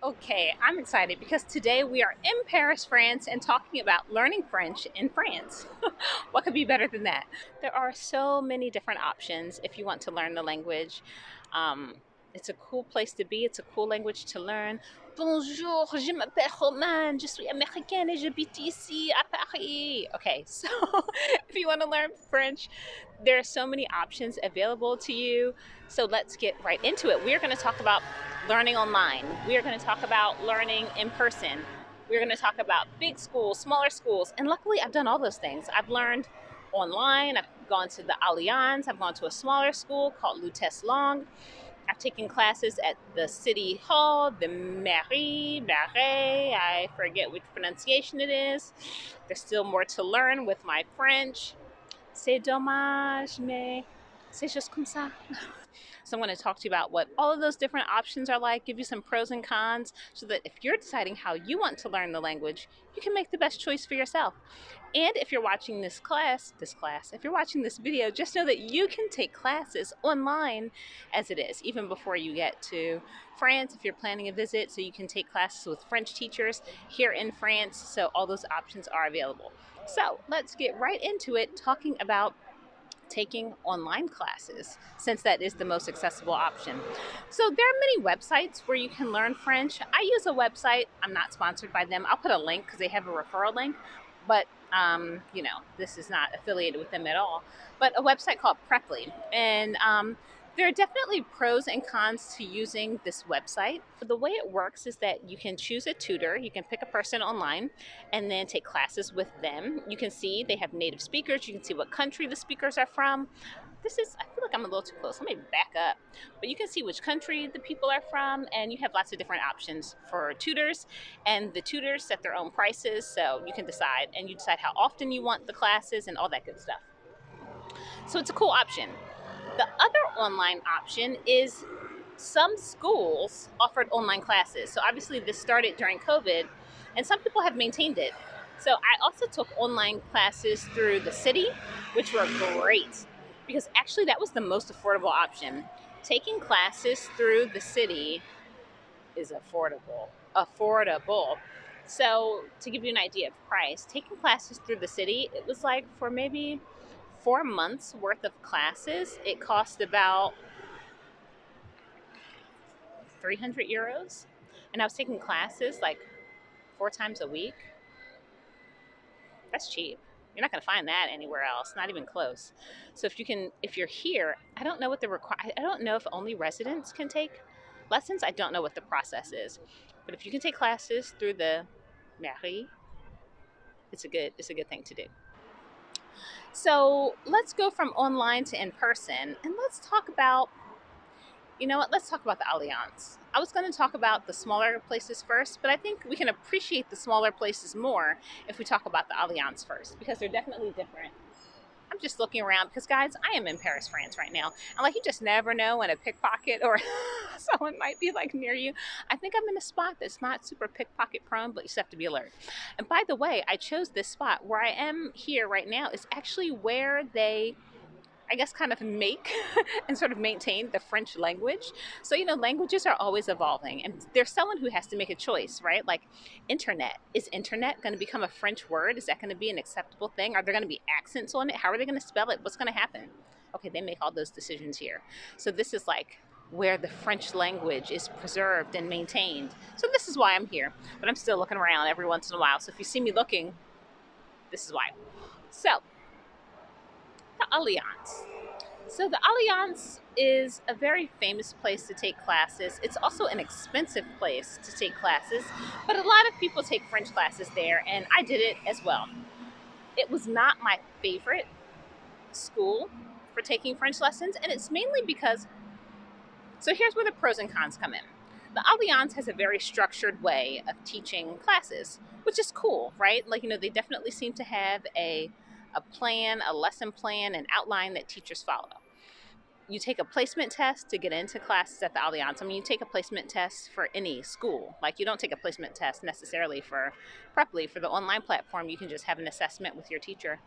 Okay, I'm excited because today we are in Paris, France, and talking about learning French in France. What could be better than that? There are so many different options if you want to learn the language. Um, it's a cool place to be, it's a cool language to learn. Bonjour, je m'appelle Roman, je suis américaine et j'habite ici à Paris. Okay, so if you want to learn French, there are so many options available to you. So let's get right into it. We're going to talk about learning online. We are going to talk about learning in person. We're going to talk about big schools, smaller schools, and luckily I've done all those things. I've learned online. I've gone to the Alliance. I've gone to a smaller school called Lutèce Long. I've taken classes at the city hall, the Marais. I forget which pronunciation it is. There's still more to learn with my French. C'est dommage, mais c'est juste comme ça. So I'm going to talk to you about what all of those different options are like, give you some pros and cons, so that if you're deciding how you want to learn the language, you can make the best choice for yourself. And if you're watching if you're watching this video, just know that you can take classes online as it is, even before you get to France, if you're planning a visit, so you can take classes with French teachers here in France. So all those options are available. So let's get right into it, talking about taking online classes, since that is the most accessible option. So there are many websites where you can learn French. I use a website. I'm not sponsored by them. I'll put a link because they have a referral link, but this is not affiliated with them at all. But a website called Preply, and there are definitely pros and cons to using this website. The way it works is that you can choose a tutor, you can pick a person online, and then take classes with them. You can see they have native speakers, you can see what country the speakers are from. I feel like I'm a little too close. Let me back up. But you can see which country the people are from, and you have lots of different options for tutors. And the tutors set their own prices, so you can decide, and you decide how often you want the classes and all that good stuff. So it's a cool option. The other online option is some schools offered online classes. So obviously this started during COVID, and some people have maintained it. So I also took online classes through the city, which were great, because actually that was the most affordable option. Taking classes through the city is affordable. So to give you an idea of price, taking classes through the city, it was like for maybe 4 months worth of classes, it cost about 300 euros. And I was taking classes like 4 times a week. That's cheap. You're not going to find that anywhere else, not even close. So if you're here, I don't know what I don't know if only residents can take lessons. I don't know what the process is. But if you can take classes through the mairie, it's a good thing to do. So let's go from online to in person, and let's talk about let's talk about the Alliance. I was going to talk about the smaller places first, but I think we can appreciate the smaller places more if we talk about the Alliance first, because they're definitely different. I'm just looking around because, guys, I am in Paris, France right now. And you just never know when a pickpocket or someone might be near you. I think I'm in a spot that's not super pickpocket prone, but you just have to be alert. And by the way, I chose this spot where I am here right now is actually where they, I guess, kind of make and sort of maintain the French language. So, languages are always evolving, and there's someone who has to make a choice, right? Like internet. Is internet going to become a French word? Is that going to be an acceptable thing? Are there going to be accents on it? How are they going to spell it? What's going to happen? Okay, they make all those decisions here. So this is where the French language is preserved and maintained. So this is why I'm here, but I'm still looking around every once in a while. So if you see me looking, this is why. So the Alliance. So the Alliance is a very famous place to take classes. It's also an expensive place to take classes, but a lot of people take French classes there, and I did it as well. It was not my favorite school for taking French lessons, and it's mainly because, so here's where the pros and cons come in. The Alliance has a very structured way of teaching classes, which is cool, right? They definitely seem to have a plan, a lesson plan, an outline that teachers follow. You take a placement test to get into classes at the Alliance. You take a placement test for any school. You don't take a placement test necessarily for Preply. For the online platform, you can just have an assessment with your teacher.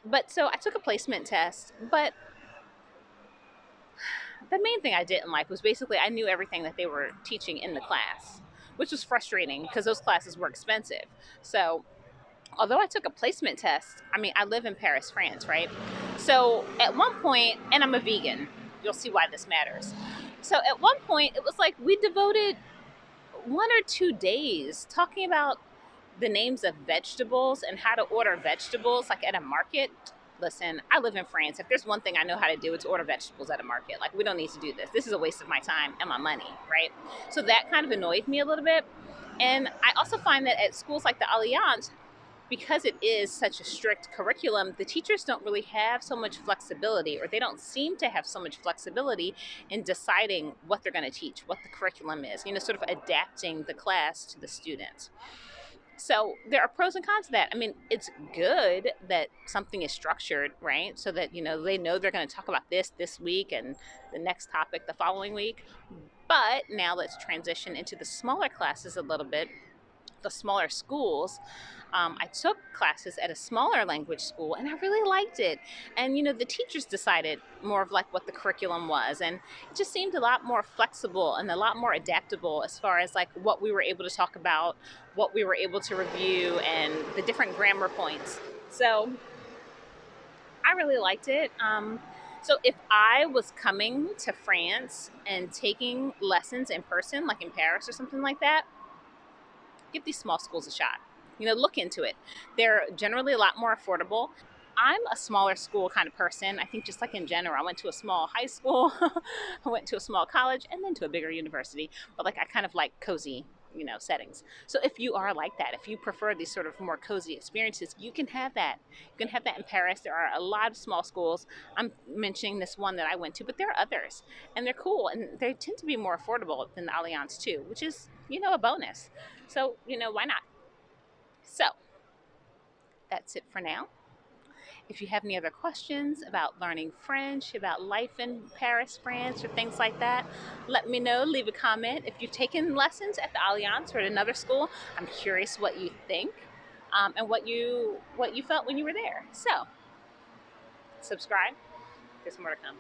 But so I took a placement test, but the main thing I didn't like was basically I knew everything that they were teaching in the class. which was frustrating because those classes were expensive. So although I took a placement test, I mean, I live in Paris, France, right? So at one point, and I'm a vegan, you'll see why this matters. So at one point, it was like we devoted 1 or 2 days talking about the names of vegetables and how to order vegetables like at a market. Listen, I live in France. If there's one thing I know how to do, it's order vegetables at a market. Like, we don't need to do this. This is a waste of my time and my money, right? So that kind of annoyed me a little bit. And I also find that at schools like the Alliance, because it is such a strict curriculum, the teachers don't really have so much flexibility, or they don't seem to have so much flexibility in deciding what they're going to teach, what the curriculum is, sort of adapting the class to the students. So there are pros and cons to that. I mean, it's good that something is structured, right? So that, they know they're going to talk about this week and the next topic the following week. But now let's transition into the smaller classes a little bit, the smaller schools. I took classes at a smaller language school and I really liked it. And, the teachers decided more of like what the curriculum was. And it just seemed a lot more flexible and a lot more adaptable as far as like what we were able to talk about, what we were able to review, and the different grammar points. So I really liked it. So if I was coming to France and taking lessons in person, like in Paris or something like that, give these small schools a shot. Look into it. They're generally a lot more affordable. I'm a smaller school kind of person. I think just like in general, I went to a small high school, I went to a small college, and then to a bigger university. But like I kind of like cozy, settings. So if you are like that, if you prefer these sort of more cozy experiences, you can have that. You can have that in Paris. There are a lot of small schools. I'm mentioning this one that I went to, but there are others, and they're cool, and they tend to be more affordable than the Alliance too, which is, a bonus. So, why not? So that's it for now. If you have any other questions about learning French, about life in Paris, France, or things like that, let me know. Leave a comment. If you've taken lessons at the Alliance or at another school, I'm curious what you think, and what you felt when you were there. So, subscribe. There's more to come.